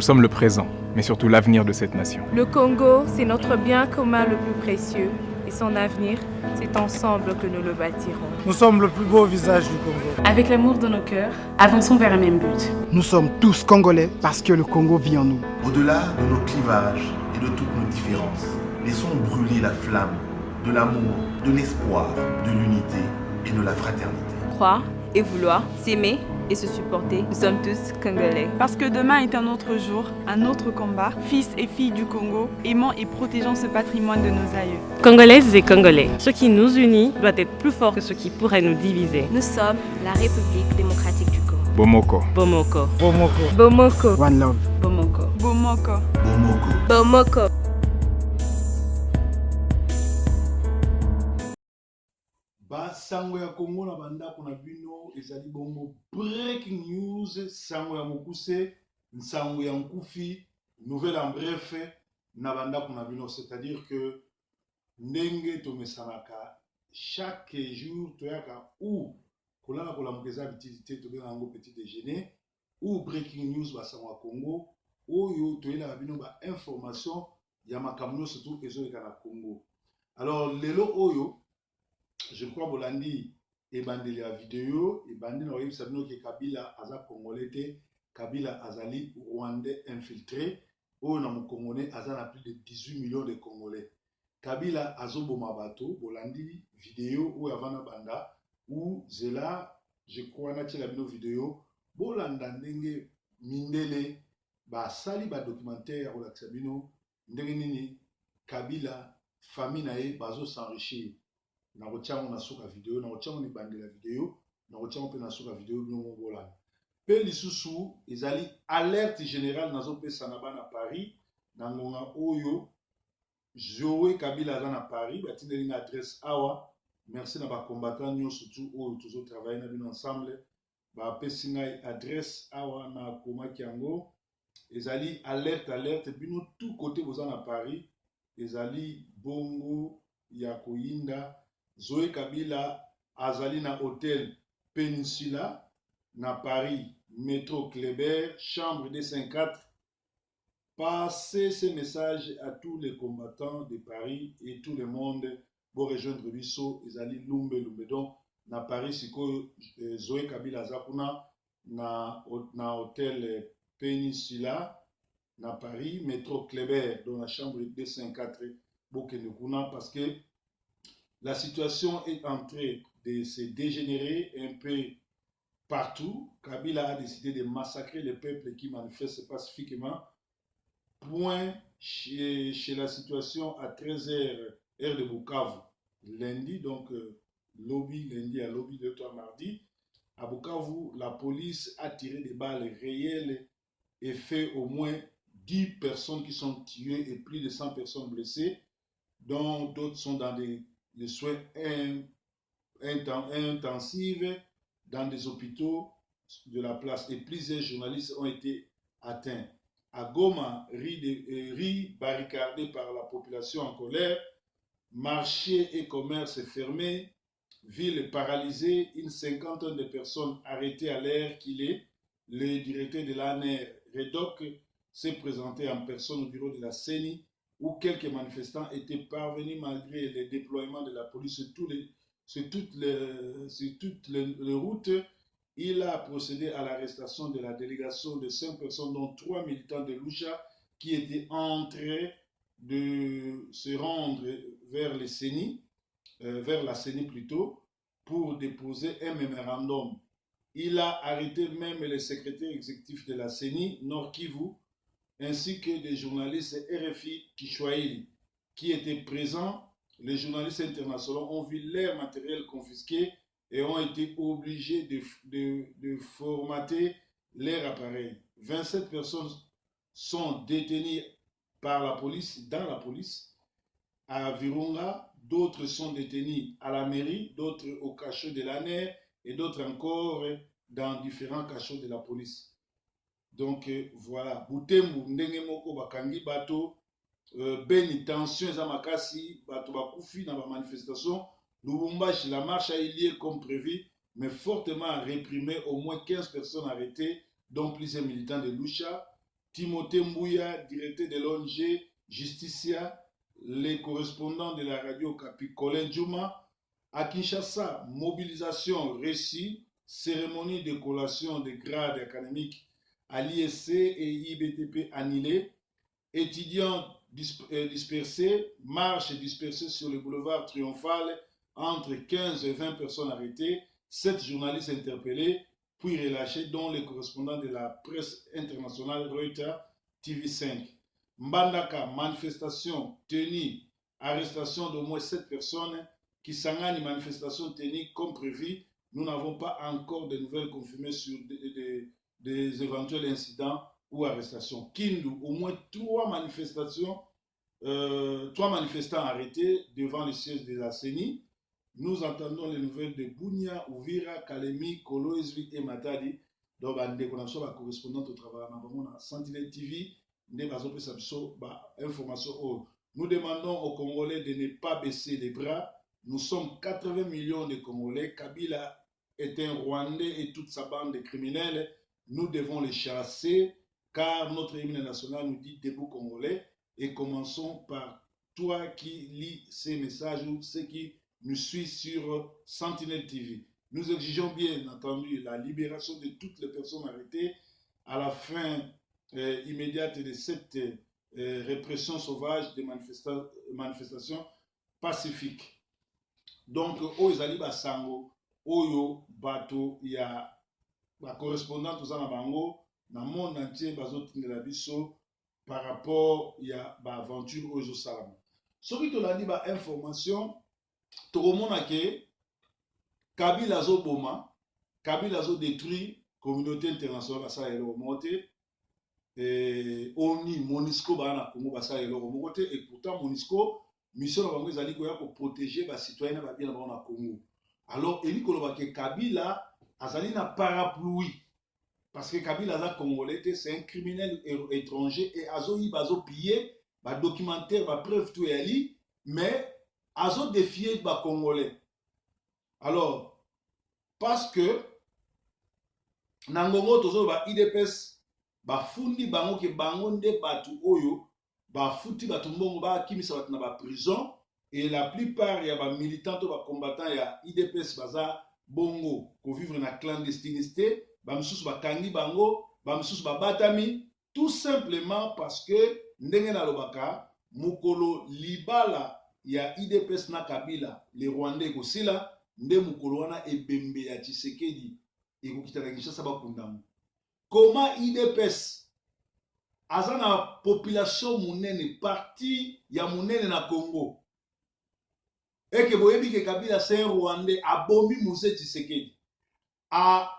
sommes le présent, mais surtout l'avenir de cette nation. Le Congo, c'est notre bien commun le plus précieux. Et son avenir, c'est ensemble que nous le bâtirons. Nous sommes le plus beau visage du Congo. Avec l'amour de nos cœurs, avançons vers un même but. Nous sommes tous Congolais parce que le Congo vit en nous. Au-delà de nos clivages et de toutes nos différences, laissons brûler la flamme de l'amour, de l'espoir, de l'unité et de la fraternité. Croire et vouloir, s'aimer et se supporter, nous sommes tous Congolais. Parce que demain est un autre jour, un autre combat. Fils et filles du Congo, aimant et protégeant ce patrimoine de nos aïeux. Congolaises et Congolais, ce qui nous unit doit être plus fort que ce qui pourrait nous diviser. Nous sommes la République démocratique du Congo. Bomoko. Bomoko. Bomoko. Bomoko. One love. Bomoko. Bomoko. Bomoko. Bomoko. Sango ya Congo na bandako na bino ezali bongo breaking news, sango ya mokuse, sango ya nkufi, nouvelle en bref na bandako na bino, c'est-à-dire que ndenge tomesanaka chaque jour toyaka ou kolala kolamukeza bitité tobenga yango petit déjeuner ou breaking news basango ya Congo oyo toyela bino ba information ya makambo surtout ezoleka na Congo. Alors lelo oyo je crois bolandi ebandeli la vidéo ebandi na oyebisa bino ke Kabila aza congolais te, Kabila azali rwandais infiltré oyo na mokongolais aza na plus de 18 millions de congolais. Kabila azoboma bato bolandi vidéo oyo avana banda ou zela je crois na tiela bino vidéo bolanda ndenge mindele basali ba documentaire ya kolakisa bino ndenge nini Kabila famille na ye bazo s'enrichir. Na rotiamo na suka video, na rotiamo ni bandela video, na rotiamo pe na suka video bino bolanda. Pe lisusu ezali alerte générale nazo pesa na bana Paris na ngonga oyo Joe Kabila aza na Paris batindeli na adresse awa. Merci na ba combattant nyo surtout oyo toujours travailler na bino ensemble ba pesi ngai adresse awa na komaki yango ezali alerte bino tout côté boza na Paris ezali bongo ya koyinda. Zoé Kabila azali na hôtel Peninsula na Paris, métro Kléber, chambre D54. Passez ces messages à tous les combattants de Paris et tout le monde pour rejoindre Bisso ezali lumbe. Donc na Paris siko Zoé Kabila azakuna na hôtel Peninsula na Paris, métro Kléber dans la chambre D54 bokende kuna parce que la situation est en train de se dégénérer un peu partout. Kabila a décidé de massacrer les peuples qui manifestent pacifiquement. Point chez la situation à 13h, heure de Bukavu, lundi, donc lundi à lobby de toi mardi. À Bukavu, la police a tiré des balles réelles et fait au moins 10 personnes qui sont tuées et plus de 100 personnes blessées, dont d'autres sont dans des soins intensifs dans des hôpitaux de la place et plusieurs journalistes ont été atteints. À Goma, riz barricadé par la population en colère, marchés et commerces fermés, ville paralysée, une cinquantaine de personnes arrêtées à l'heure qu'il est. Le directeur de l'ANR, Redoc, s'est présenté en personne au bureau de la CENI où quelques manifestants étaient parvenus malgré le déploiement de la police sur toutes les routes. Il a procédé à l'arrestation de la délégation de 5 personnes, dont 3 militants de Lucha, qui étaient en train de se rendre vers la CENI plutôt, pour déposer un mémorandum. Il a arrêté même le secrétaire exécutif de la CENI, Nord Kivu, ainsi que des journalistes RFI Kiswahili qui étaient présents. Les journalistes internationaux ont vu leur matériel confisqué et ont été obligés de formater leur appareil. 27 personnes sont détenues par la police, dans la police, à Virunga. D'autres sont détenues à la mairie, d'autres au cachot de l'ANR et d'autres encore dans différents cachots de la police. Donc voilà, Butembo ndenge moko bakangi bato beni tension eza makasi bato bakufi na ba manifestation. Lubumbashi, la marche a eu lieu comme prévu mais fortement réprimée, au moins 15 personnes arrêtées dont plusieurs militants de Lucha. Timothée Mbouya, directeur de l'ONG Justicia, les correspondants de la radio Kapi Colin Djouma. À Kinshasa, mobilisation réussie, cérémonie de collation des grades académiques à l'ISC et IBTP annulée, étudiants dispersés, marche dispersée sur le boulevard Triomphal, entre 15 et 20 personnes arrêtées, 7 journalistes interpellés, puis relâchés, dont les correspondants de la presse internationale Reuters, TV5. Mbandaka, manifestation tenue, arrestation d'au moins 7 personnes, Kisangani, manifestation tenue comme prévu. Nous n'avons pas encore de nouvelles confirmées sur des éventuels incidents ou arrestations. Kindu, au moins 3 manifestants arrêtés devant le siège de la CENI. Nous entendons les nouvelles de Bunia, Ouvira, Kalemi, Kolo, Ezvi et Matadi. Donc, on a la correspondante au travail. On a Sentinelle TV. Nous demandons aux Congolais de ne pas baisser les bras. Nous sommes 80 millions de Congolais. Kabila est un Rwandais et toute sa bande de criminels. Nous devons les chasser car notre hymne national nous dit debout Congolais. Et commençons par toi qui lis ces messages ou ceux qui nous suivent sur Sentinelle TV. Nous exigeons bien entendu la libération de toutes les personnes arrêtées à la fin immédiate de cette répression sauvage des manifestations pacifiques. Donc, Oezali Basango, Oyo, Bato, il y a la correspondante aux Anabango, dans le monde entier, de la Bisso, par rapport à l'aventure Oyo Salam. Ce qui te dit, information, tout le monde a que Kabila Zo Boma, Kabila Zo détruit, communauté internationale, ça est remonté. ONU, MONUSCO, et pourtant MONUSCO, mission pour protéger les citoyens de Congo. Alors, il dit que Kabila a un parapluie. Parce que Kabila est congolais, c'est un criminel étranger et il a pillé les documentaires, les preuves, tout est mais il a défié les Congolais. Alors, parce que Nangongo, tout ça, IDPS, bafundi bango ke bango nde batu oyo bafuti batu mbongo ba kimisa batu na ba prison et la plupart ya ba militants to ba combattants ya IDPS baza bongo ko vivre na clandestinité ba msusu ba kangi bango ba msusu ba batami tout simplement parce que ndenge na lobaka mukolo libala ya IDPS na Kabila les Rwandais ko sila nde mukolo wana ebembe ya Tshisekedi ekokita na Kinshasa ba kundamu. Comment IDPS a na population munene parti ya munene na Congo et que boyebi que Kabila c'est un Rwandais a bombi Mousset Tshisekedi a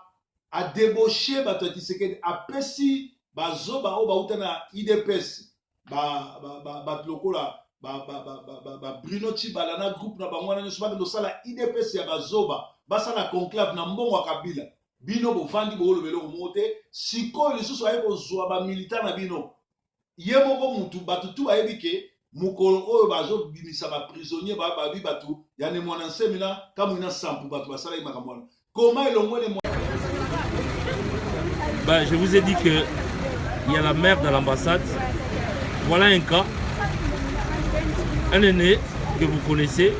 débauché bato Tshisekedi a pesi bazoba o bauta na IDPS ba lokola ba Bruno Chibala na groupe na bangwana nyoso ba ndo sala IDPS ya bazoba basala conclave na mbongo wa Kabila bino bofandi bo lobelo mote siko lisusu aye kozwa ba militant na bino yemoko mutu batutu ayebike mukolo oyo bazo bimisa ba prisonnier ba babi batu ya ne mwana semina kamu ina sampu batu basala makamwana comment elongo les je vous ai dit que il y a la mère de l'ambassade. Voilà un cas, un aîné que vous connaissez,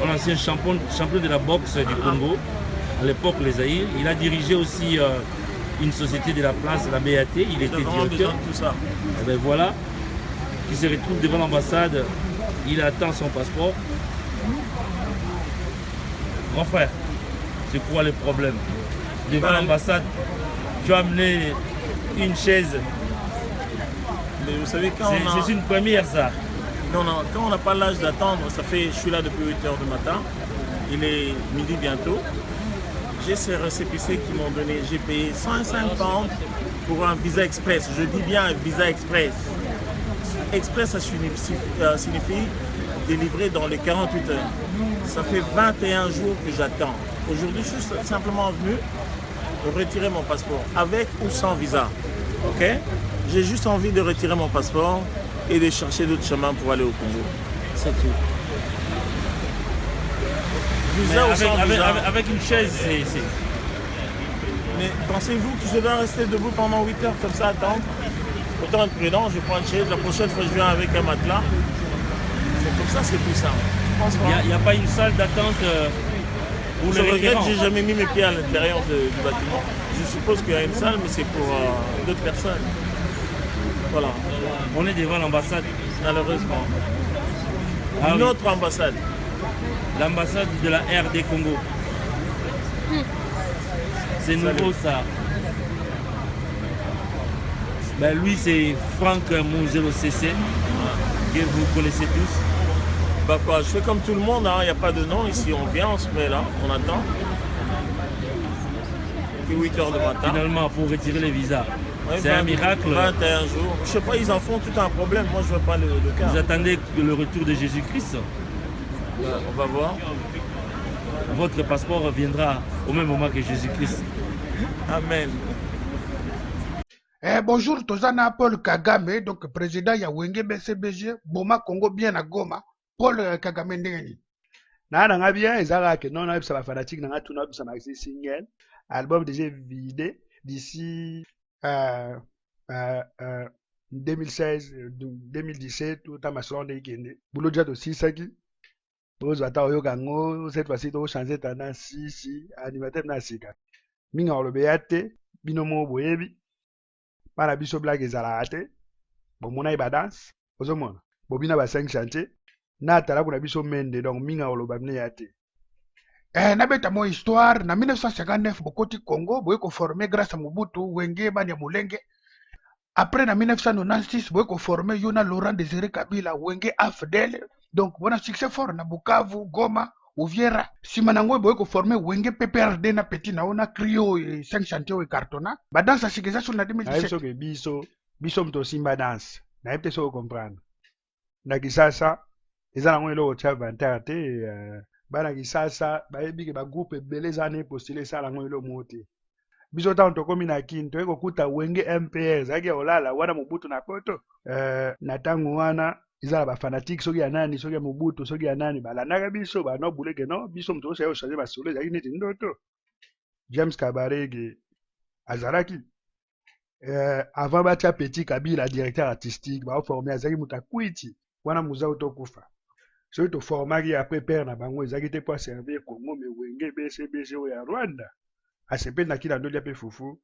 un ancien champion de la boxe du Congo. À l'époque, les Zaïre. Il a dirigé aussi une société de la place, la BAT. Il était directeur. Tout ça. Et ben voilà, il se retrouve devant l'ambassade. Il attend son passeport. Mon frère, c'est quoi le problème? Devant l'ambassade, tu as amené une chaise. Mais vous savez, quand c'est une première, ça. Non, quand on n'a pas l'âge d'attendre, ça fait, je suis là depuis 8 h du matin. Il est midi bientôt. J'ai ces récépissés qui m'ont donné, j'ai payé 105 pounds pour un visa express. Je dis bien un visa express. Express, ça signifie délivré dans les 48 heures. Ça fait 21 jours que j'attends. Aujourd'hui, je suis simplement venu retirer mon passeport, avec ou sans visa. Ok? J'ai juste envie de retirer mon passeport et de chercher d'autres chemins pour aller au Congo. C'est tout. Avec une chaise, c'est... Mais pensez-vous que je dois rester debout pendant 8 heures comme ça, attendre? Autant être prudent, je prends une chaise. La prochaine fois, je viens avec un matelas. C'est comme ça, c'est plus simple. Il n'y a pas une salle d'attente pour Je les regrette, référents. j'ai jamais mis mes pieds à l'intérieur du bâtiment. Je suppose qu'il y a une salle, mais c'est pour d'autres personnes. Voilà. On est devant l'ambassade. Malheureusement. Ah Une oui. autre ambassade. L'ambassade de la RD Congo. C'est nouveau ça. Ben, lui c'est Franck Mouzelo CC, que vous connaissez tous. Bah quoi, je fais comme tout le monde, il n'y a pas de nom ici, on vient, on se met là, on attend. Puis 8 h du matin. Finalement, pour retirer les visas. Ouais, C'est un miracle. 21 jours. Je sais pas, ils en font tout un problème, moi je veux pas le cas. Vous attendez le retour de Jésus-Christ. On va voir. Votre passeport viendra au même moment que Jésus-Christ. Amen. Bonjour, Tozana Paul Kagame, donc président ya Wenge BCBG, Boma Congo bien à Goma. Paul Kagame ndengeni. Na nga bien ezala que non na ça fanatique na tuna bisa maxi single. Album déjà vidé d'ici 2016 2017 tout à ma salon de Kende. Boulot déjà aussi ça qui Bozo ata oyoka ngo cette fois-ci to changer tendance si animateur na sika. Minga olobeate binomo boyebi. Para biso blague ezala ate. Bomona iba dance. Ozomona. Bobina ba 5 chantier. Na tala kuna biso mende donc minga oloba mne yate. Nabeta mo histoire na 1959 bokoti Congo boye ko formé grâce à Mobutu Wenge banya Mulenge. Après na 1996 boye ko formé Yona Laurent Désiré Kabila Wenge AFDL. Donc bona succès fort na Bukavu, Goma, Uvira. Simanango boye ko formé Wenge PPRD na petit na ona Crio 5 chantier e cartona. Ba danse sikeza sur na 2017. Na biso mto simba dance. Na epte so comprendre. Na kisasa eza nango eloko tia vantage te bana kisasa bayebi ke ba groupe ebele za ne postuler ça nango eloko mote. Biso tanto tokomi na kinto ekokuta Wenge MPR zaki olala wana Mobutu na poto na tango wana izala ba fanatique soki ya nani soki ya Mobutu soki ya nani balandaka biso bano buleke no biso mto osayo changer ba solo zaki neti ndoto. James Kabarege azalaki avant batia Petit Kabila directeur artistique ba formé azaki mutakwiti wana muzao tokufa. Soki to formaki après père na bango ezaki te po servir Congo mais Wenge BCBG ya Rwanda. Asepe na kila ndolia pe fufu.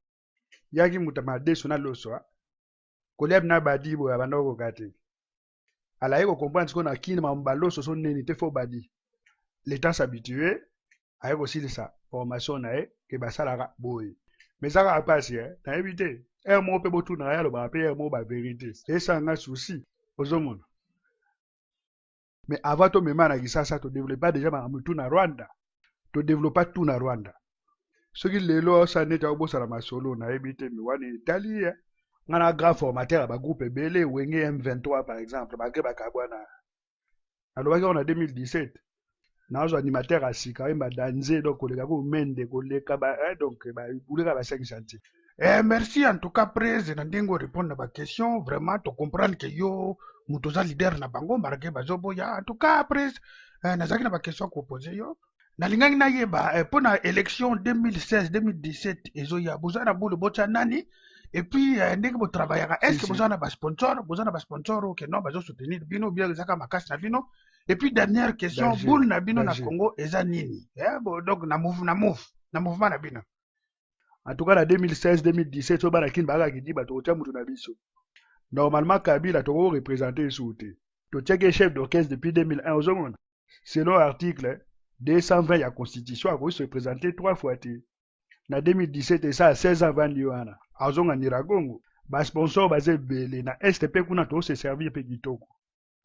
Yaki mutama deso na loswa. Koleb na badibo ya bandoko kate. Ala yeko comprendre qu'on a kine mambalo so son neni te fo badi. L'état s'habituer ayeko silisa formation na e ke basala boy. Mais ça va passer na éviter. Un mot pe botu na ya lo ba pe un mot ba vérité. Et ça nga souci ozomona. Mais avant to mema na kisasa to développer déjà ma mutu na Rwanda. To développer tout na Rwanda. Soki lelo sa neta obosala masolo na ebite mi wana Italie ngana grand formateur ba groupe ebele Wenge M23 par exemple ba ke bakabwana alobaki on a 2017 na ozo animateur asika emba danze donc koleka ko mende koleka ba donc ba buleka ba 5 chantier. Merci en tout cas président ndingo répondre à ma question vraiment to comprendre que yo mutoza leader na bango marke bazoboya en tout cas après nazaki na ba question ko poser yo nalingangi na yeba pona élection 2016-2017 ezoya bozana bulu bocha nani et puis ndenge bo travaillera est-ce que bozana ba sponsor ok non bazo soutenir bino bien zaka makasi na bino et puis dernière question boule na bino na Congo eza nini donc na mouvement na bino en tout cas na 2016-2017 so bana kin baka kidi ba to tia mutu na biso normalement Kabila to représenter souté to tieke chef d'orchestre depuis 2001 ozomona selon article 220 ya constitution a se présenter 3 fois té. Na 2017 et ça à 16 ans avant Liwana. Azonga Niragongo. Ba sponsor basé belé na STP kuna to se servir pe kitoko.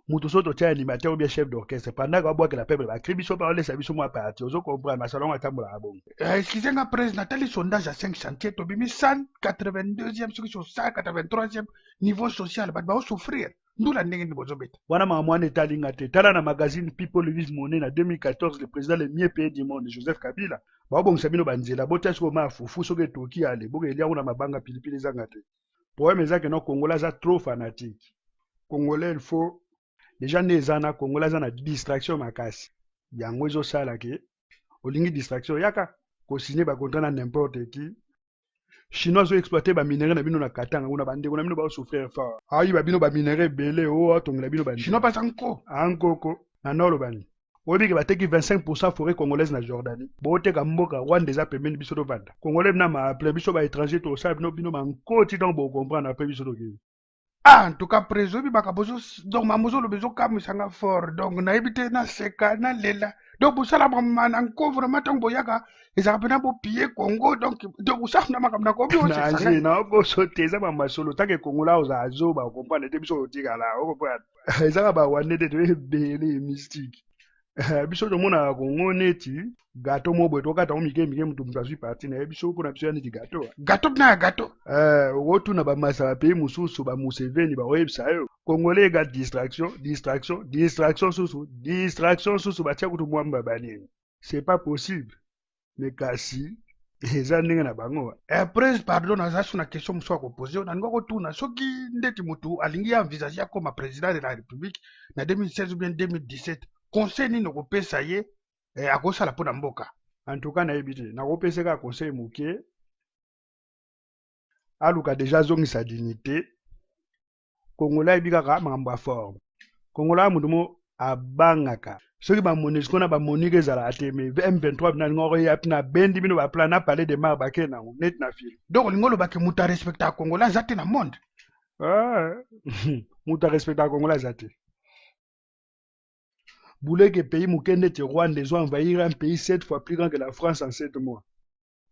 Mutu soto tia animateur ou bien chef d'orchestre pendant qu'on boit que la peuple ba kribiso parole service moi parti. Ozo comprendre ma salon atambola bon. Excusez-moi président, tel sondage à 5 chantiers to bimi 182e sur 183e niveau social ba souffrir. Nous la ndenge bozobeta. Wana mamwane talinga te. Tala na magazine People Live Money na 2014 le président le mieux payé du monde Joseph Kabila. Ba bon sabino banzela botas ko ma fufu soke toki ale boke elia una mabanga pilipili zanga te. Problème ezake no Congolais za trop fanatique. Congolais il faut déjà nezana Congolais za na distraction makasi. Yango ezo sala ke olingi distraction yaka ko signer ba contrat na n'importe qui. Chinois ont exploité ba minerai na bino na Katanga kuna bandeko na bino ba souffrir fort. Ayi ba bino ba minerai belé o atongela bino ba. Chinois pas encore. Ankoko na nolo bani. Obi ke bateki 25% forêt congolaise na Jordanie. Bo teka mboka Rwanda eza pembeni biso to vanda. Congolais na ma appelé biso ba étranger to ça bino mankoti donc bo comprendre après biso to ki. Ah, en tout cas, président, donc mamozo le besoin comme ça fort, donc na évité na seka na lela, donc pour ça la maman encore vraiment tant boyaka, ils ont appelé pour piller Congo, donc ça na makam na Congo. Na bo sauter ça ba masolo tant que Congo là aux azo ba comprendre des biso tika là, on comprend. Ça ba wane de belé mystique. Biso to mona Congo neti, gâteau mo boy to kata o mike mutu mutazui parti na biso ko na biso ni gâteau. Gâteau na gâteau. Wotu na ba masa pays mususu ba Museveni ba websa yo. Congolais ga distraction susu ba tia kutu mwamba banini. C'est pas possible. Mais kasi eza ndenge na bango. Après pardon na za suna question mso ko poser na ngoko tuna soki ndeti mutu alingi envisager comme président de la République na 2016 ou bien 2017. Conseil nini kopesa ye akosala mpona mboka. En tout cas nayebi te nakopesaka conseil moke aluka déjà zongisa dignité Congolais ayebi kaka makambo ya forme. Congolais mutu mo abangaka soki bamonisco na bamonique ezalaka te mais M23 bina lingo okoya mpena bendi bino baplan na palais de mar bake nango neti na fili. Donc olingi olobaki mutu arespectaka Congolais aza te na monde. Mutu arespectaka Congolais aza te. Boulez que pays Moukende et Rwanda ont envahi un pays 7 fois plus grand que la France en 7 mois.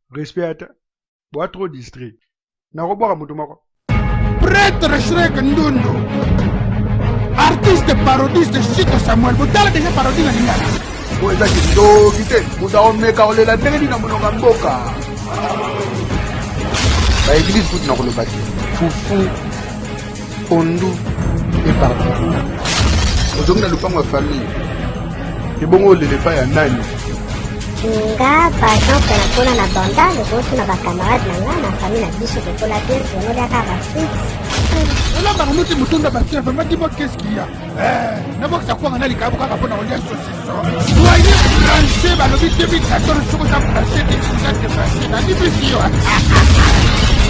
Respect, bois trop distrait. Narobo Moutoumako. Prêtre Shrek Ndundo, artiste parodiste Chico Samuel, vous avez déjà parodie la Lingala. Vous êtes dit, vous avez mis Carole la Télé dans mon Gamboka. La église, vous n'avez pas le bâti. Foufou, Fondou et partout. Vous avez le pan de famille. Et bon, les pas à nani. Nga par exemple napona na banda lekoto na bacamarade na nga na famille na biso tokola te tonoliaka bafrite olamba muti mutunda bakia vraiment dis-moi qu'est-ce qu'il y a nabokisa kwanga na likabo kaka mpona kolia saucisson soyez branché balobi 2014 soko za branché de branché na libisi yo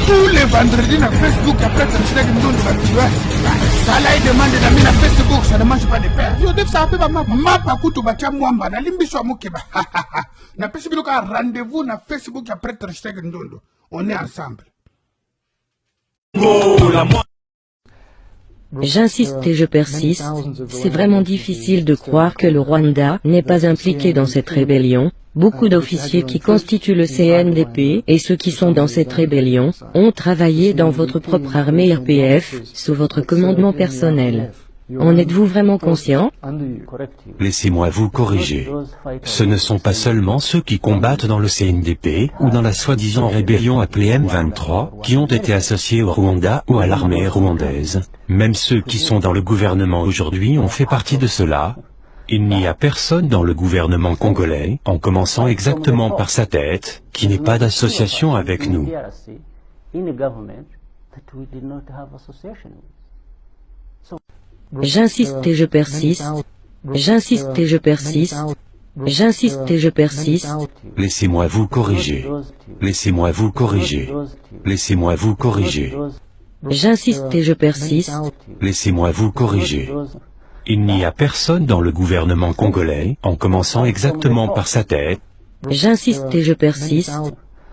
tous les vendredis na Facebook après Trishek Ndondo batiwa sala et demande na mina Facebook ça ne mange pas de pain yo def ça pe ba mapa kutu batia mwamba na limbiso amukeba na pesi bino ka rendez-vous na Facebook après Trishek Ndondo on est ensemble. J'insiste et je persiste, c'est vraiment difficile de croire que le Rwanda n'est pas impliqué dans cette rébellion. Beaucoup d'officiers qui constituent le CNDP et ceux qui sont dans cette rébellion ont travaillé dans votre propre armée RPF, sous votre commandement personnel. En êtes-vous vraiment conscient? Laissez-moi vous corriger. Ce ne sont pas seulement ceux qui combattent dans le CNDP ou dans la soi-disant rébellion appelée M23 qui ont été associés au Rwanda ou à l'armée rwandaise. Même ceux qui sont dans le gouvernement aujourd'hui ont fait partie de cela. Il n'y a personne dans le gouvernement congolais, en commençant exactement par sa tête, qui n'ait pas d'association avec nous. J'insiste et je persiste. J'insiste et je persiste. J'insiste et je persiste. Laissez-moi vous corriger. Laissez-moi vous corriger. Laissez-moi vous corriger. J'insiste et je persiste. Laissez-moi vous corriger. Il n'y a personne dans le gouvernement congolais, en commençant exactement par sa tête. J'insiste et je persiste.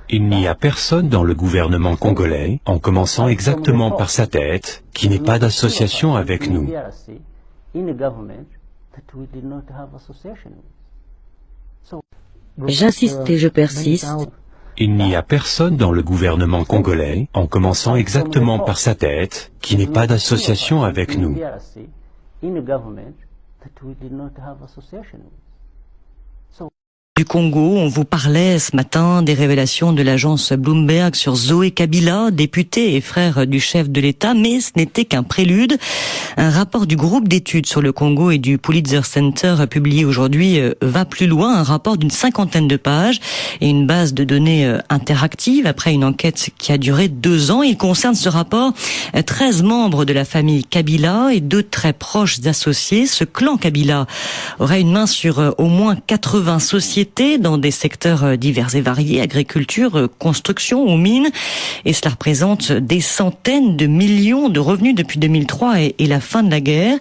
Il n'y a personne dans le gouvernement congolais, en commençant exactement par sa tête, qui n'ait pas d'association avec nous. J'insiste et je persiste. Il n'y a personne dans le gouvernement congolais, en commençant exactement par sa tête, qui n'ait pas d'association avec nous. Du Congo, on vous parlait ce matin des révélations de l'agence Bloomberg sur Zoé Kabila, député et frère du chef de l'État, mais ce n'était qu'un prélude. Un rapport du groupe d'études sur le Congo et du Pulitzer Center publié aujourd'hui va plus loin, un rapport d'une 50aine de pages et une base de données interactive après une enquête qui a duré 2 ans. Il concerne ce rapport 13 membres de la famille Kabila et 2 très proches associés. Ce clan Kabila aurait une main sur au moins 80 sociétés sociétés dans des secteurs divers et variés, agriculture, construction ou mines. Et cela représente des centaines de millions de revenus depuis 2003 et la fin de la guerre.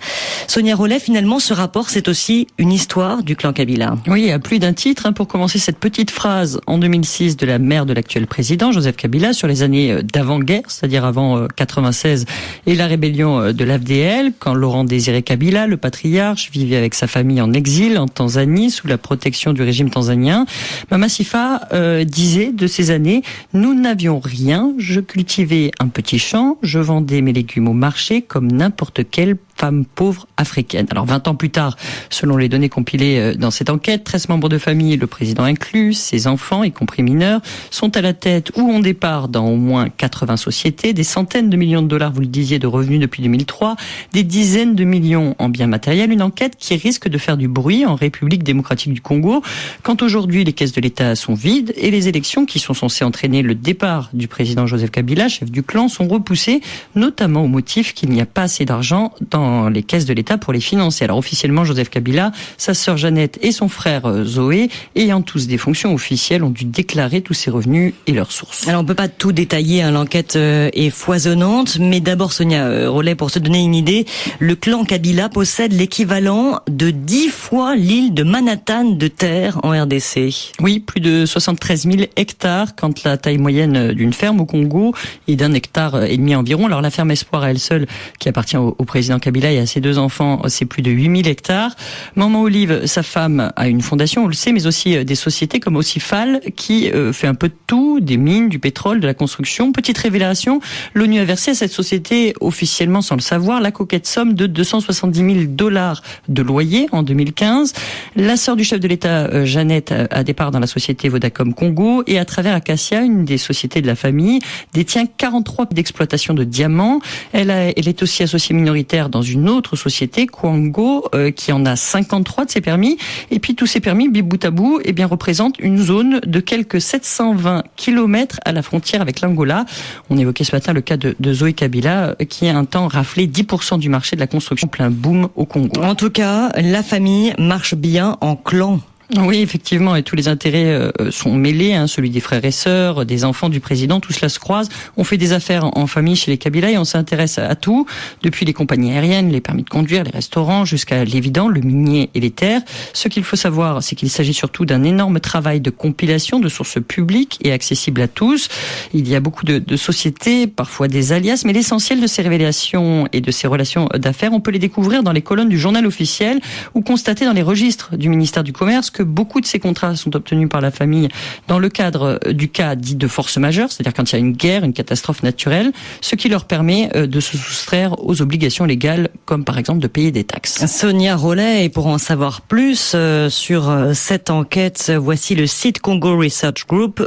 Sonia Rollet, finalement, ce rapport, c'est aussi une histoire du clan Kabila. Oui, à plus d'un titre. Pour commencer, cette petite phrase en 2006 de la mère de l'actuel président, Joseph Kabila, sur les années d'avant-guerre, c'est-à-dire avant 96 et la rébellion de l'AFDL, quand Laurent Désiré Kabila, le patriarche, vivait avec sa famille en exil en Tanzanie, sous la protection du régime tanzanien. Mama Sifa disait de ces années, nous n'avions rien, je cultivais un petit champ, je vendais mes légumes au marché comme n'importe quelle femme pauvre africaine. Alors 20 ans plus tard, selon les données compilées dans cette enquête, 13 membres de famille, le président inclus, ses enfants, y compris mineurs, sont à la tête ou ont départ dans au moins 80 sociétés, des centaines de millions de dollars, vous le disiez, de revenus depuis 2003, des dizaines de millions en biens matériels, une enquête qui risque de faire du bruit en République démocratique du Congo, quand aujourd'hui les caisses de l'État sont vides et les élections qui sont censées entraîner le départ du président Joseph Kabila, chef du clan, sont repoussées, notamment au motif qu'il n'y a pas assez d'argent dans les caisses de l'État pour les financer. Alors officiellement, Joseph Kabila, sa sœur Jeannette et son frère Zoé, ayant tous des fonctions officielles, ont dû déclarer tous ces revenus et leurs sources. Alors on peut pas tout détailler, l'enquête est foisonnante, mais d'abord Sonia Rollet, pour se donner une idée, le clan Kabila possède l'équivalent de 10 fois l'île de Manhattan de terre en RDC. Oui, plus de 73 000 hectares, quand la taille moyenne d'une ferme au Congo est d'1,5 hectare environ. Alors la ferme Espoir à elle seule, qui appartient au président Kabila et à ses 2 enfants, c'est plus de 8 000 hectares. Maman Olive, sa femme, a une fondation, on le sait, mais aussi des sociétés comme Ocifal, qui fait un peu de tout, des mines, du pétrole, de la construction. Petite révélation, l'ONU a versé à cette société, officiellement sans le savoir, la coquette somme de 270 000 $ de loyer en 2015. La sœur du chef de l'État, Jeannette, a départ dans la société Vodacom Congo et à travers Acacia, une des sociétés de la famille, détient 43 d'exploitation de diamants. Elle est aussi associée minoritaire dans une autre société, Kwango, qui en a 53 de ses permis. Et puis tous ces permis, bout à bout, représentent une zone de quelques 720 km à la frontière avec l'Angola. On évoquait ce matin le cas de Zoé Kabila, qui a un temps raflé 10% du marché de la construction, plein boom au Congo. En tout cas, la famille marche bien en clan. Oui, effectivement, et tous les intérêts sont mêlés, celui des frères et sœurs, des enfants du président, tout cela se croise. On fait des affaires en famille chez les Kabila et on s'intéresse à tout, depuis les compagnies aériennes, les permis de conduire, les restaurants, jusqu'à l'évident, le minier et les terres. Ce qu'il faut savoir, c'est qu'il s'agit surtout d'un énorme travail de compilation de sources publiques et accessibles à tous. Il y a beaucoup de sociétés, parfois des alias, mais l'essentiel de ces révélations et de ces relations d'affaires, on peut les découvrir dans les colonnes du journal officiel ou constater dans les registres du ministère du Commerce que beaucoup de ces contrats sont obtenus par la famille dans le cadre du cas dit de force majeure, c'est-à-dire quand il y a une guerre, une catastrophe naturelle, ce qui leur permet de se soustraire aux obligations légales, comme par exemple de payer des taxes. Sonia Rollet, et pour en savoir plus sur cette enquête, voici le site Congo Research Group.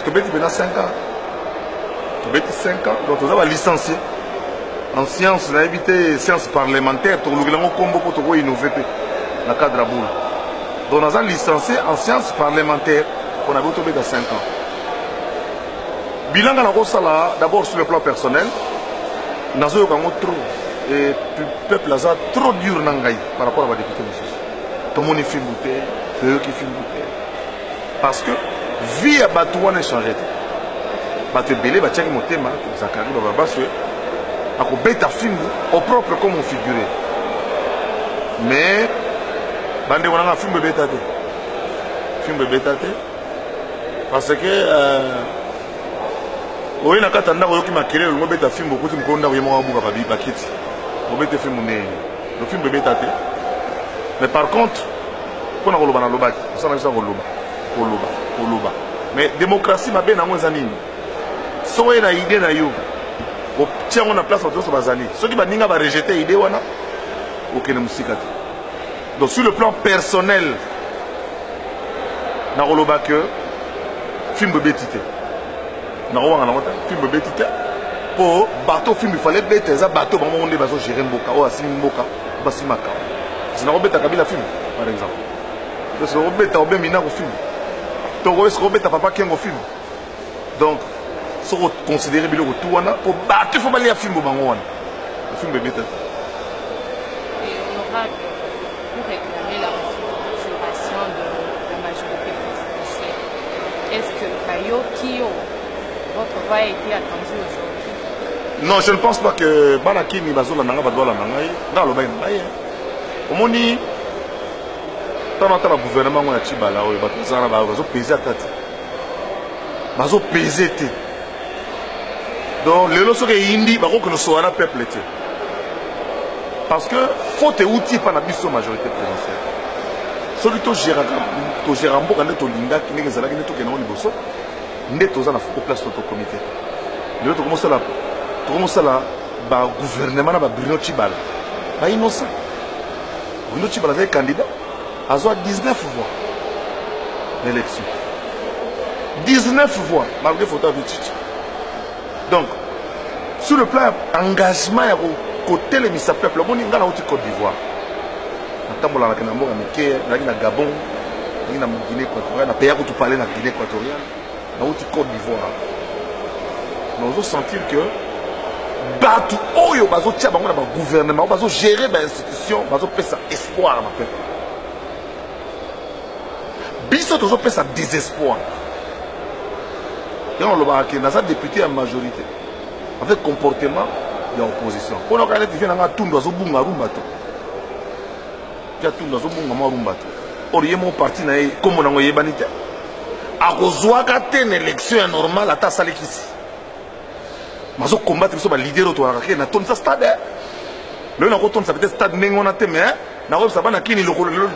Tobeti maintenant 5 ans. Tobeti 5 ans, donc on va licencier en sciences, on a évité sciences parlementaires, tout le monde combo pour innover dans le cadre de la boule. Donc on a licencié en sciences parlementaires, on a tombé dans 5 ans. Bilan dans la sala, d'abord sur le plan personnel, nous avons trop, et le peuple a trop dur par rapport à la député. Tout le monde est fait bouteille, eux qui filment bouteille. Parce que vie à Batouan est changée. Batou belé, Batiak Motema, Zakari, Babaswe, à quoi bêta film au propre comme on figurait. Mais bande on a un film bêta parce que oui na katanda ko ki makele ngo bêta film beaucoup de mkonda ko mo abuka babi bakiti mo bêta film né le film bêta té mais par contre pour na koloba na lobaki ça na ça koloba mais démocratie ma ben na mwenza nini so na idée na yo o tiango na place autour so bazali ceux qui ba ninga ba rejeter idée wana okene musikati. Donc sur le plan personnel, Naroloba que film de bétité. Film de bétité. Pour bateau film il fallait bêter ça bateau maman on est bateau gérer mboka ou asimi mboka basimaka. C'est na robeta kabila film par exemple. Donc c'est robeta obé mina au film. Donc c'est robeta papa qui est au film. Donc ça considérer bilo tout wana pour bateau faut baler film bango wana. Le film de bétité. Pour réclamer la restauration de la est-ce que Bayoki, votre voix a été attendue aujourd'hui? Non, je ne pense pas que Banakini Bazola Nanga Badola Nangaï, dans le bain Nangaï. Au moni, tant que le gouvernement a Chibala, Bazo pesé à tête. Bazo pesé. Donc, les lois qui indi, Baro que nous soyons un peuple. Parce que, faut te outils par la majorité présidentielle. Celui qui gère un peu de Linda, qui n'est pas tout qui est bosso, n'est pas au place de comité. Le autre commence là, gouvernement na Bruno Chibala. Bah innocent. Bruno Chibala est candidat, a 19 voix l'élection. 19 voix malgré photo de Chichi. Donc, sur le plan engagement, côté les missa peuple, on est dans la Côte d'Ivoire. On a Gabon, on a Guinée équatoriale, on a pays où tu parlais de la Guinée équatoriale, on a Côte d'Ivoire. Mais on doit sentir que Batou Oyo, Bazo Tchaba, on a un gouvernement, on va gérer une institution, on va faire ça espoir. Bissot, on va faire ça désespoir. Et on a un député en majorité. Avec comportement, il y a opposition. On a un député qui a tout dans un rumbato. Il y a tout dans un rumbato. Or, il y a mon parti, comme on a eu banité. À cause de une élection normale, à ta salle ici. Mais on combat les leaders autour de la ton stade. Le on ça peut stade n'engona mais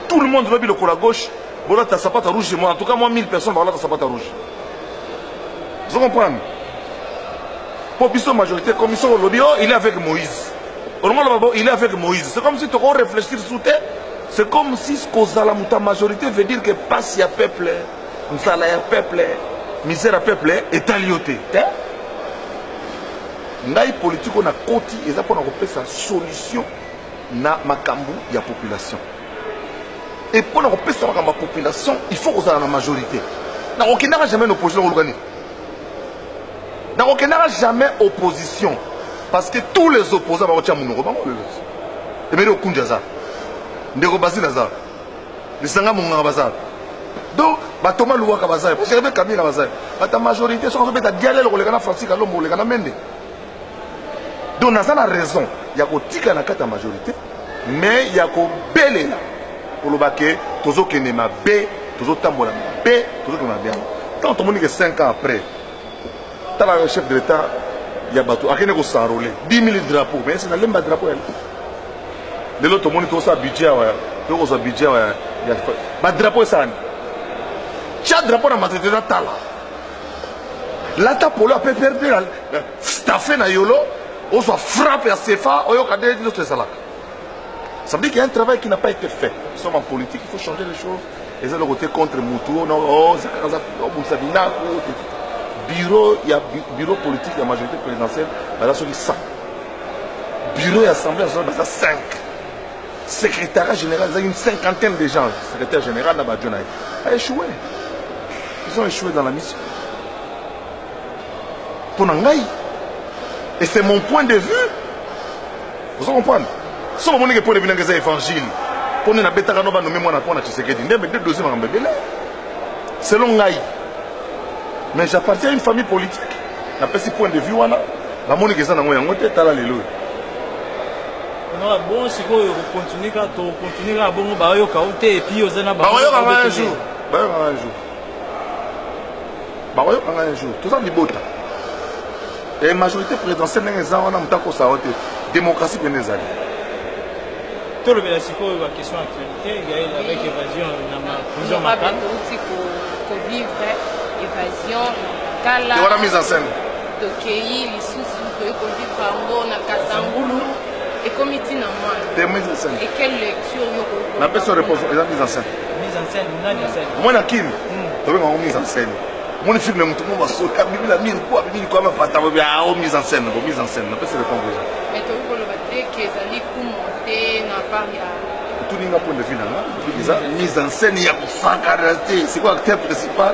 tout le monde veut le col à gauche. Voilà ta sapate rouge moi en tout cas moi 1000 personnes voilà ta sapate rouge. Vous comprenez? Pour majorité, comme ils le dit, il est avec Moïse. Normalement, il est avec Moïse. C'est comme si tu réfléchir sous terre. C'est comme si ce que la majorité veut dire que passe à peuple, un salaire peuple, misère à peuple, est allié. Ngai politique on a côté et ça pour nous sa solution na makambu ya population. Et pour nous repérer sa population, il faut qu'on ait la majorité. Na aucun n'a jamais une opposition organisée. Na aucun n'a jamais opposition parce que tous les opposants vont tirer mon roman. Et mais le Kunjaza, ndeko Basile Lazar, les sanga mon bazar. Donc, Thomas Louaka bazar, parce que je vais Kabila bazar. La majorité sont en train de dialoguer avec les gars Francis Kalombo, les gars Mende. Donc, dans la raison, il y a un la majorité, mais il y a un bel pour le baquet, toujours qui n'est pas B, toujours tambola B, toujours qui n'est pas bien. Quand on dit que 5 ans après, tu as le chef de l'État, il y a bateau, à qui n'est s'enrôler 10 000 drapeaux, mais c'est dans le drapeau. De l'autre monde, tu as un budget, tu as un budget, il y a un drapeau, ça. Tu as un drapeau dans ma tête, là. Là, tu as pour le perdre, tu as fait un yolo. On soit frappé à CFA, on a dit que ça veut dire qu'il y a un travail qui n'a pas été fait. Nous sommes en politique, il faut changer les choses. Et ça, le côté contre Moutou, bureau, il y a bureau politique, la majorité présidentielle, là, c'est 100. Bureau et assemblée, c'est 5. Secrétariat général, il y a une cinquantaine de gens. Secrétaire général, a échoué. Ils ont échoué dans la mission. Pour Nangaï. Et c'est mon point de vue. Vous comprenez? Si on a un point de vue dans les évangiles, pour nous, selon Ngaï. Mais j'appartiens à une famille politique. Je n'ai pas ce point de vue. La monnaie qui est dans le monde, c'est la lélo. Bon, si vous continuez à bon, et puis vous allez un jour. Un jour. Tout ça, c'est beau. Et la majorité présidentielle n'est pas en démocratie pour les années. Tout le monde a une question d'actualité, il y a avec évasion, plusieurs matin. Pour vivre évasion, il y a la mise en scène. De Kéi, les sous-sous, pour vivre en Go, na Kasangoulou, et comme il dit dans moi. Des mises en scène. Et quelle lecture la personne répond, il y a mise en scène. Mise en scène, on a mise en scène. Moi, je suis en mise en scène. Mon film, tout le monde va sauter, la mine, quoi, mise en scène, mise en scène, on peut se répondre déjà. Mais tu veux dire que les alliés pour monter, n'a pas rien. Tout le monde point de vue, mise en scène, il y a pour faire karaté, c'est quoi l'acteur principal?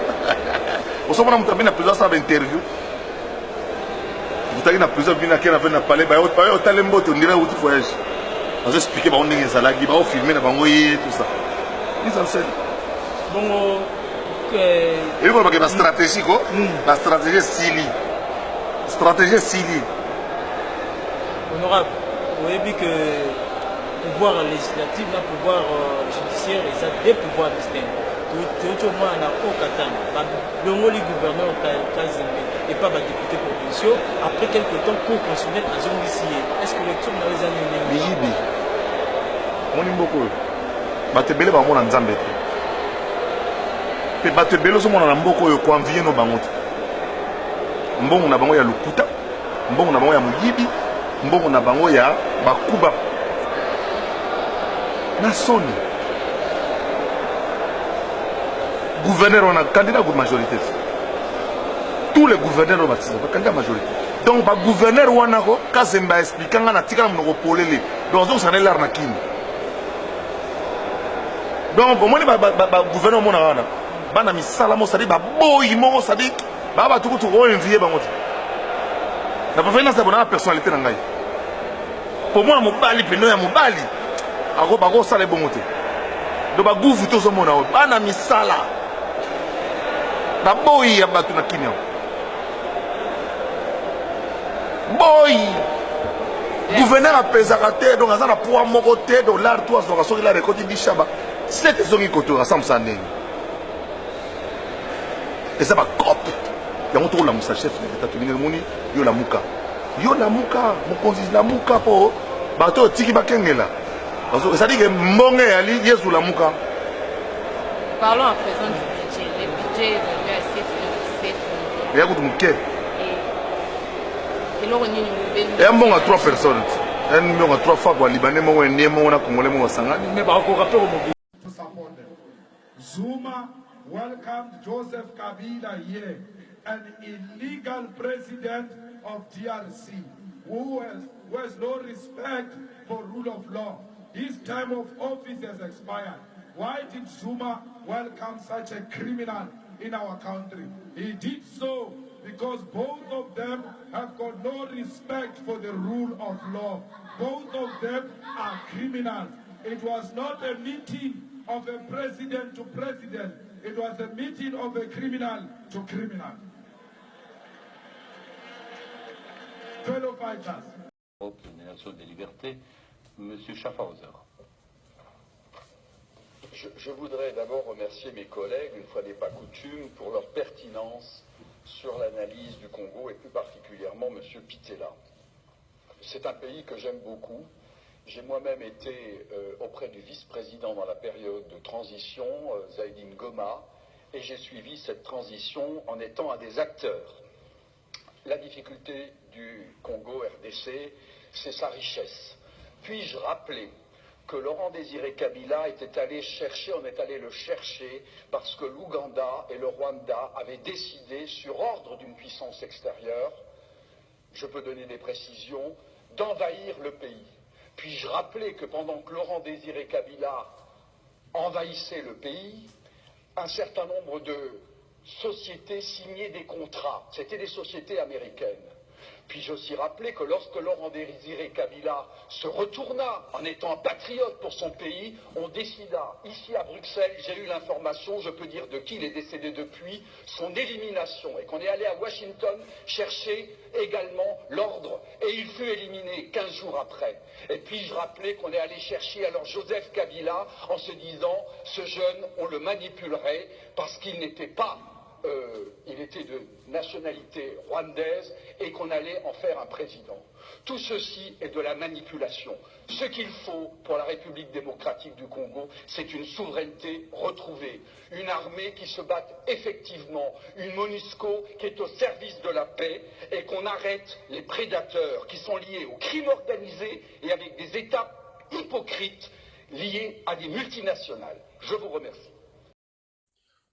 Au sommet, on a plusieurs interviews. Vous avez plusieurs binaires qui ont parlé, on dirait où tu voyages. On va expliquer, on est salagi, on filmer, tout ça. Mise en scène. Bon, Et vous avez la stratégie quoi? La stratégie Sili. Stratégie Sili. Honorable, vous voyez bien que le pouvoir législatif, le pouvoir judiciaire, ils ont des pouvoirs distincts. Tout au moins, on a au Katana. Le mot du gouverneur et pas le député provincial. Après quelques temps, cour constitutionnelle a zombifié. Est-ce que le tour dans les années Bijibi. On est beaucoup. Batebele ba mona nzambe te. Pe batebele so mona na mboko yo kwa mvie no bango te. Mbongo na bango ya lukuta, mbongo na bango ya muyibi, mbongo na bango ya bakuba. Na soni. Gouverneur on a candidat pour majorité. Tous les gouverneurs ont baptisé, candidat majorité. Donc ba gouverneur wana ko Kazemba expliquant na tika mnoko polele. Donc on s'en est là na kini. Donc au moins ba gouverneur mona wana bana misala mo sadi ba boyi mo sadi ba ba tuku tuku envier bango. Na pas faire ça bona personnalité na ngai. Pour moi mobali peno ya mobali. Ako ba ko sala bongo te. Do ba gouvu to so mona bana misala. Ba boyi ya batu na kini. Boy! Gouverneur a pesé à terre, donc on a pour un côté dollar, toi, on a sorti la récolte du Chaba. C'est ce qui côté, ensemble, ça n'est. Et ça va cop. Il y a un tour la moussa chef, il y a la mouka. Yo la mouka, mon conseil la mouka pour. Bateau, tiki bakengela. Ça dit que mon ali, y est sous la mouka. Parlons à présent du budget. Le budget est évalué à 7,7 millions. Il y a beaucoup de mouké. Et un bon à 3 personnes. Un bon à 3 fois pour Libanais, moi, un Némo, on a Congolais, moi, Sangani. Mais pas encore rapport au mobile. Zuma welcomed Joseph Kabila here, an illegal president of DRC, who has no respect for rule of law. His time of office has expired. Why did Zuma welcome such a criminal in our country? He did so because both of them have got no respect for the rule of law. Both of them are criminals. It was not a meeting of a president to president. It was a meeting of a criminal to criminal. Fellow fighters. Nation des libertés, M. Schaffhauser. Je voudrais d'abord remercier mes collègues, une fois n'est pas coutume, pour leur pertinence sur l'analyse du Congo et plus particulièrement M. Pitela. C'est un pays que j'aime beaucoup. J'ai moi-même été auprès du vice-président dans la période de transition, Zaïdine Goma, et j'ai suivi cette transition en étant un des acteurs. La difficulté du Congo RDC, c'est sa richesse. Puis-je rappeler que Laurent Désiré Kabila était allé chercher, on est allé le chercher parce que l'Ouganda et le Rwanda avaient décidé, sur ordre d'une puissance extérieure, je peux donner des précisions, d'envahir le pays. Puis-je rappeler que pendant que Laurent Désiré Kabila envahissait le pays, un certain nombre de sociétés signaient des contrats, c'était des sociétés américaines. Puis-je aussi rappeler que lorsque Laurent Désiré Kabila se retourna en étant un patriote pour son pays, on décida, ici à Bruxelles, j'ai eu l'information, je peux dire de qui il est décédé depuis, son élimination, et qu'on est allé à Washington chercher également l'ordre, et il fut éliminé 15 jours après. Et puis-je rappeler qu'on est allé chercher alors Joseph Kabila en se disant, ce jeune, on le manipulerait parce qu'il n'était pas... il était de nationalité rwandaise et qu'on allait en faire un président. Tout ceci est de la manipulation. Ce qu'il faut pour la République démocratique du Congo, c'est une souveraineté retrouvée, une armée qui se batte effectivement, une MONUSCO qui est au service de la paix et qu'on arrête les prédateurs qui sont liés au crime organisé et avec des États hypocrites liés à des multinationales. Je vous remercie.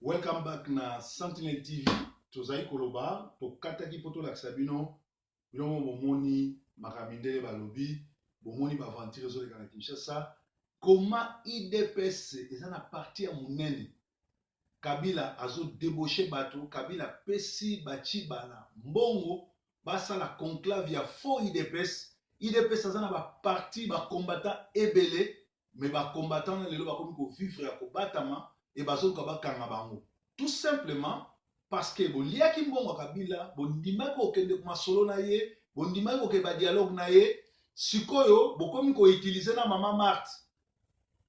Welcome back na Sentinel TV. Tozai koloba to kataki poto la sabino lomo bomoni makamindele balobi bomoni ba aventure zo lekana Kinshasa. Comment IDPS ezana parti ya munene Kabila azo débaucher bato, Kabila pesi bachi bana mbongo basa la conclave ya faux IDPS. IDPS azana ba parti ba combattant ebele mais ba combattant lelo ba komi ko vivre ya ko batama et bazo ka ba kanga bango. tout simplement parce que boliaki mbongo Kabila bondimaki okende kuma solo na ye bondimaki okeba dialogue na ye sikoyo bokomi ko utiliser na mama Marthe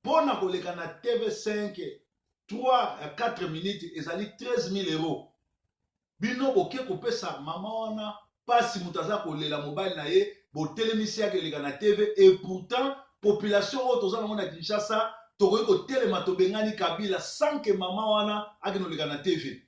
pona koleka na TV5 3 à 4 minutes ezali 13 000 euros bino boke kopesa mama wana pasi mutaza kolela mobile na ye botelemisi yake leka na TV et pourtant population otoza na mona Kinshasa tokoki kotelema tobengani Kabila sans que mama wana akenoleka na TV.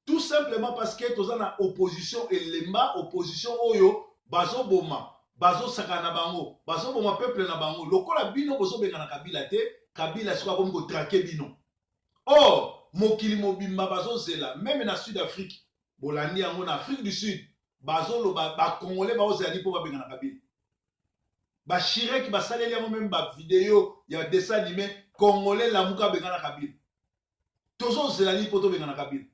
Tout simplement parce que toza na opposition elemba opposition oyo bazo boma bazo sakana bango bazo boma peuple na bango lokola bino bozo bengana Kabila te Kabila siko komi ko traquer bino. Or mokili mobimba bazo zela même na Sud-Afrique bolandi yango na Afrique du Sud bazo lo ba congolais bazo zela po ba bengana Kabila. Ba Chirek ba saleli yango même ba vidéo ya dessin animé congolais la muka bengana Kabila. Tozo zela ni poto bengana Kabila.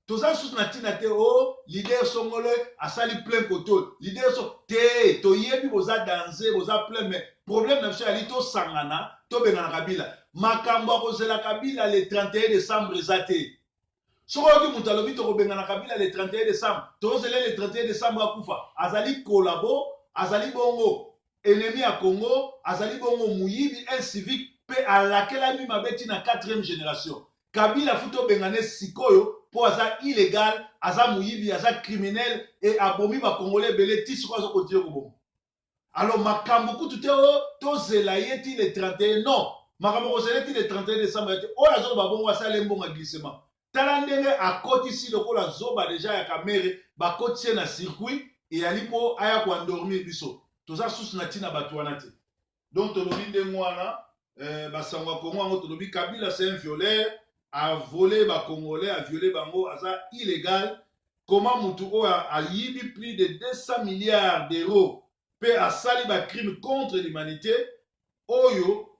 Toza sous na tina te o leader songolais asali plein koto leader so te to yebi boza danser boza plein mais problème na ali to sangana to bengana Kabila makambo akozela Kabila le 31 décembre ezate soko ki mutalobi to bengana Kabila le 31 décembre to zela le 31 décembre akufa azali kolabo azali bongo ennemi à Congo azali bongo muyibi un civique pe alakela mi mabeti na 4e génération Kabila futo bengane sikoyo pour aza illégal, aza mouyibi, aza criminel et abomi ba congolais belé ti siko azo continuer ko. Alors makambo ku tout to zelaye ti le 31 non, makambo ko zelaye ti le 31 décembre o azo ba bongo asa le mbonga glissement. Tala ndenge a koti si lokola zoba déjà ya kamere ba koti na circuit et alipo aya ko endormir biso. Toza sous na tina batu wana te. Donc to lobi ndenge wana ba sangwa Congo ngo to lobi Kabila c'est un violeur a volé ba Congolais, a violé bango, aza illégal. Comment Moutou a yibi plus de 200 milliards d'euros pe a sali ba crime contre l'humanité. Oyo,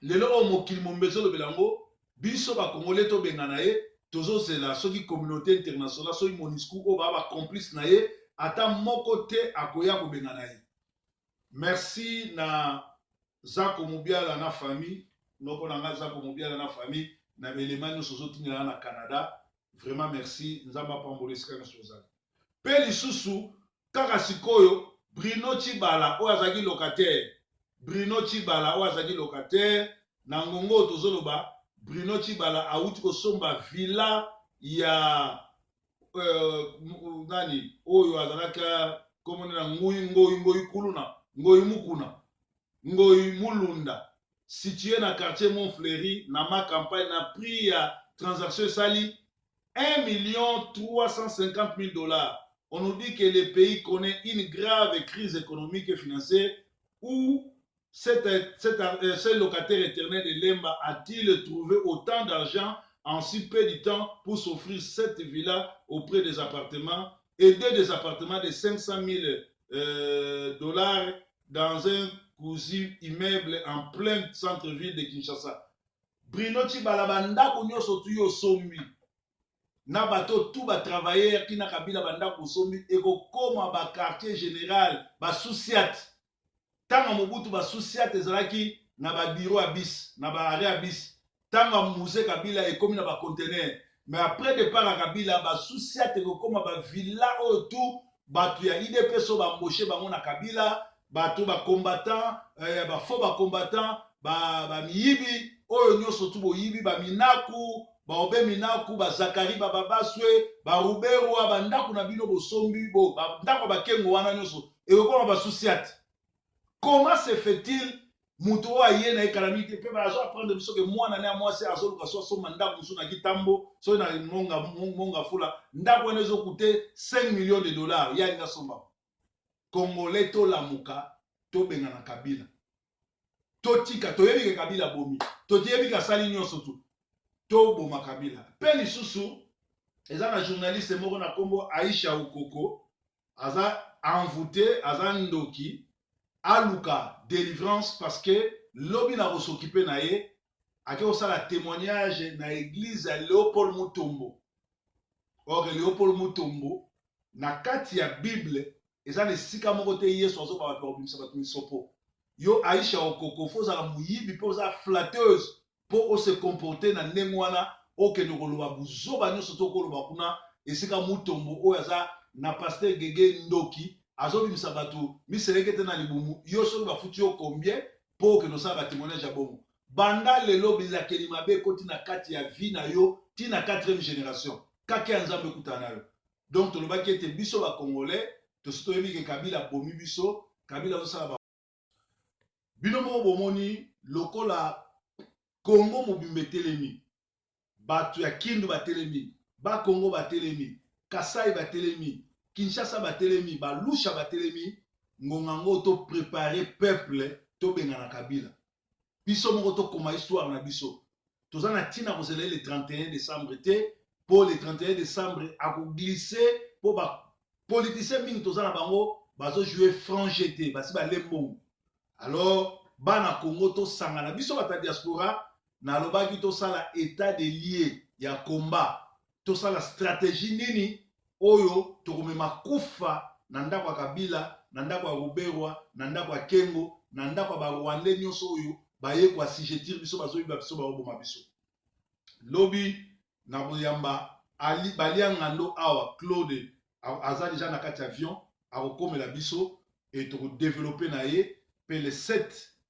le lo mokil mombezo le belango, biso ba Congolais to benganaye, tozo c'est la soki communauté internationale, soki monisku o ba complice naye, ata moko te akoya ko benganaye. Merci na Zako Mubiala na famille, noko na Zako Mubiala na famille. Na élément nous sommes na Canada vraiment merci nzamba pambole sika sozali pe lisusu kaka sikoyo Bruno Chibala o azaki locataire na ngongo tozoloba Bruno Chibala auti kosomba villa ya nani oyo azalaka komona na ngoi kuluna ngoi mukuna ngoi mulunda situé dans le quartier Montfleury, dans ma campagne, a pris transaction sali 1 350 000 $. On nous dit que le pays connaît une grave crise économique et financière où ce locataire éternel de Lemba a-t-il trouvé autant d'argent en si peu de temps pour s'offrir cette villa auprès des appartements et des appartements de 500 000 $ dans un cousin immeuble en plein centre-ville de Kinshasa. Bruno Chibala banda kunyo sotu yo sombi. Na bato tout ba travailler qui na Kabila banda ko sombi et ko koma ba quartier général ba souciat. Tanga Mobutu ba souciat ezalaki na ba bureau abis, na ba arrêt abis. Tanga musée Kabila et comme na ba conteneur. Mais après départ à Kabila ba souciat et ko koma ba villa autour batu ya IDP so ba moshe bango na Kabila. Bato ba combattant ba faux ba combattant ba miyibi oyo nyoso tu bo yibi ba minaku ba obe minaku ba Zakari ba babaswe ba Ruberu ba ndaku na bino bo sombi bo ba ndako ba kengo wana nyoso e ko ba souciat. Comment se fait-il muto aye na calamité pe ba zo apprendre biso que moi na ne moi c'est azolu ka so mandaku so na kitambo so na monga fula ndako nezo coûter 5 millions de $. Ya nga somba Congolais to lamuka to bengana Kabila to tika to yebi ke Kabila bomi to yebi ka sali nyonso tu to boma Kabila pe lisusu eza na journaliste moko na kombo Aisha Okoko aza envoûté aza ndoki aluka délivrance parce que lobi na s'occuper na ye ake osala témoignage na église ya Léopold Mutombo. Or Léopold Mutombo na kati ya Bible eza le sika moko te Yesu azo ba bimisa ba misopo. Yo Aisha Okoko foza la muyibi poza flatteuse pour se comporter na ndenge wana okende koloba buzoba nyonso to koloba kuna esika mutombo oyo aza na pasteur Gege Ndoki azobimisa bato miseleke te na libumu yo soki bafuti yo combien po okende osala batémoignage ya bongo banda lelo bilakeli mabe ekoti na kati ya vie na yo ti na 4e génération kaka ya nzambe ekutana na yo donc tolobaki ete biso bacongolais tosi toyebi ke Kabila bomi biso Kabila azosala bino moko bomoni lokola Congo mobimba etelemi bato ya Kindu batelemi bakongo batelemi Kasai batelemi Kinshasa batelemi balusha batelemi ngongango to préparer peuple to bengana Kabila biso moko to koma histoire na biso toza na tina kozela le 31 décembre te pour le 31 décembre ako glisser pour ba politicien mingi toza na bango bazo jouer franc te basi ba lembongo alors bana Congo to sangana biso bata diaspora na lobaki to sala état de lié ya combat to sala stratégie nini oyo to komema kufa na ndako ya Kabila na ndako ya Ruberwa na ndako ya Kengo na ndako ya Barwandais nyonso oyo baye kwa sijetir biso bazoyiba biso baoboma biso lobi na boyamba ali balia ngando awa Claude aza déjà na kati avion akokomela biso et to développer na ye pe le 7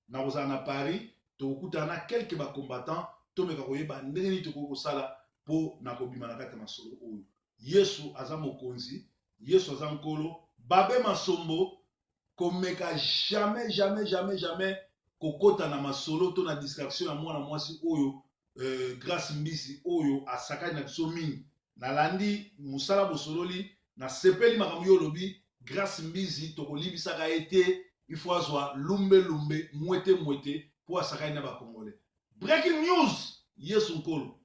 na kozala na Paris tokutana quelques combattants tomeka koyeba ndenge nini tokosala po na kobima na kati ya masolo oyo Yesu aza mokonzi Yesu aza nkolo babe masombo komeka jamais kokota na masolo to na distraction ya mwana mwasi oyo Grace Mbisi oyo asakani na biso mingi nalandi musala bosololi na sepeli makambo yo lobi Grace Mbisi tokolibisaka ete il faut azwa lumbe mwete po asakani na ba Congolais. Breaking news Yesu nkolo